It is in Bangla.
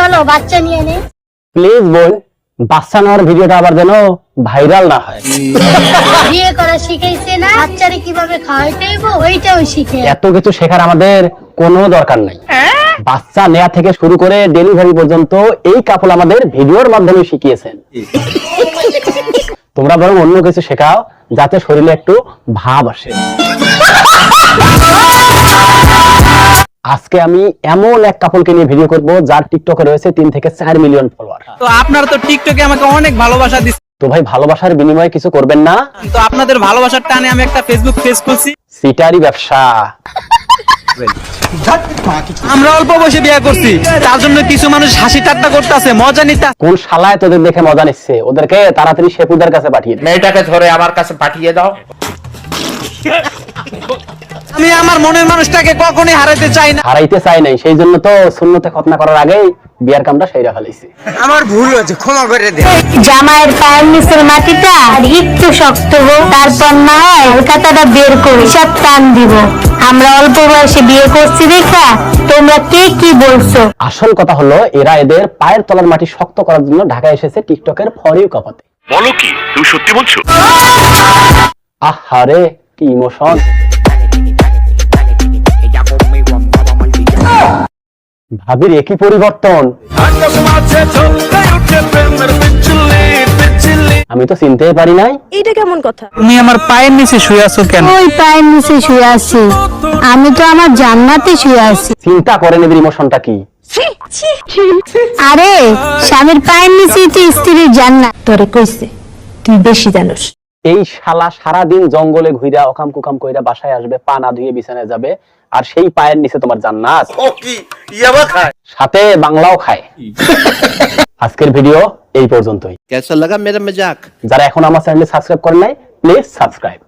চলো বাচ্চা নিয়ে নে। প্লিজ বোন, বাচ্চা নেওয়ার ভিডিওটা আবার যেন ভাইরাল না হয়। বিয়ে করা শিখাইছে না, বাচ্চারে কিভাবে খাওয়াইতে হইব ওইটাও শিখে। এত কিছু শেখার আমাদের কোনো দরকার নাই। বাচ্চা নেয়া থেকে শুরু করে ডেলিভারি পর্যন্ত এই কাপল আমাদের ভিডিওর মাধ্যমে শিখিয়েছেন। তোমরা বরং অন্য কিছু শেখাও যাতে শরীরে একটু ভাব আসে। আজকে আমি এমন এক কাপলকে নিয়ে ভিডিও করব যার টিকটকে রয়েছে 3 থেকে 4 মিলিয়ন ফলোয়ার। তো আপনারা তো টিকটকে আমাকে অনেক ভালোবাসা দিচ্ছেন, তো ভাই ভালোবাসার বিনিময়ে কিছু করবেন না? তো আপনাদের ভালোবাসার টানে আমি একটা ফেসবুক পেজ খুলছি। সিটারি ব্যবসা। আমরা অল্প বয়সে বিয়ে করছি, তার জন্য কিছু মানুষ হাসি ঠাট্টা করতেছে, মজা নিতে। কোন শালায় তোদের দেখে মজা নিচ্ছে? ওদেরকে তাড়াতাড়ি শেপুদের কাছে পাঠিয়ে দে। মেয়েটাকে ধরে আমার কাছে পাঠিয়ে দাও। আমি আমার মনের মানুষটাকে কখনোই হারাতে চাই না। হারাইতে চাই নাই, সেই জন্য তো সুন্নতে খতনা করার আগেই বিয়ার কামটা সেরা ফেলাইছি। আমার ভুল হয়েছে, ক্ষমা করে দে। জামাইয়ের পায়ের নিচের মাটিটা আর একটু শক্ত হোক, তারপর না হয় কাটাটা বের করে সব টান দিব। আমরা অল্প বয়সে বিয়ে করছি দেখা তোমরা কে কি বলছো? আসল কথা হলো এরা এদের পায়ের তলার মাটি শক্ত করার জন্য ঢাকায় এসেছে টিকটকের ফর ইউ কাপাতে। বলো কি তুমি সত্যি বলছো? আহারে কি ইমোশন। ভাবির একই পরিবর্তন, আমি তো চিনতেই পারি নাই। এটা কেমন কথা? তুমি আমার পায়ের নিচে শুয়ে আছো কেন? ওই পায়ের নিচে শুয়ে আছি, আমি তো আমার জান্নাতে শুয়ে আছি। চিন্তা করেন এদের ইমোশনটা কি। আরে স্বামীর পায়ের নিচেই তো স্ত্রীর জান্নাত। তোরে কইছে তুই বেশি জানোস। এই শালা সারাদিন জঙ্গলে ঘুইরা অকাম কুকাম কইরা বাসায় আসবে, পা না ধুয়ে বিছানায় যাবে, আর সেই পায়ের নিচে তোমার জান্নাত। ও কি ইয়াবা খায়? সাথে বাংলাও খায়। আজকের ভিডিও এই পর্যন্তই। कैसा लगा मेरा मजाक? যারা এখন আমার চ্যানেলে সাবস্ক্রাইব করেন নাই, প্লিজ সাবস্ক্রাইব।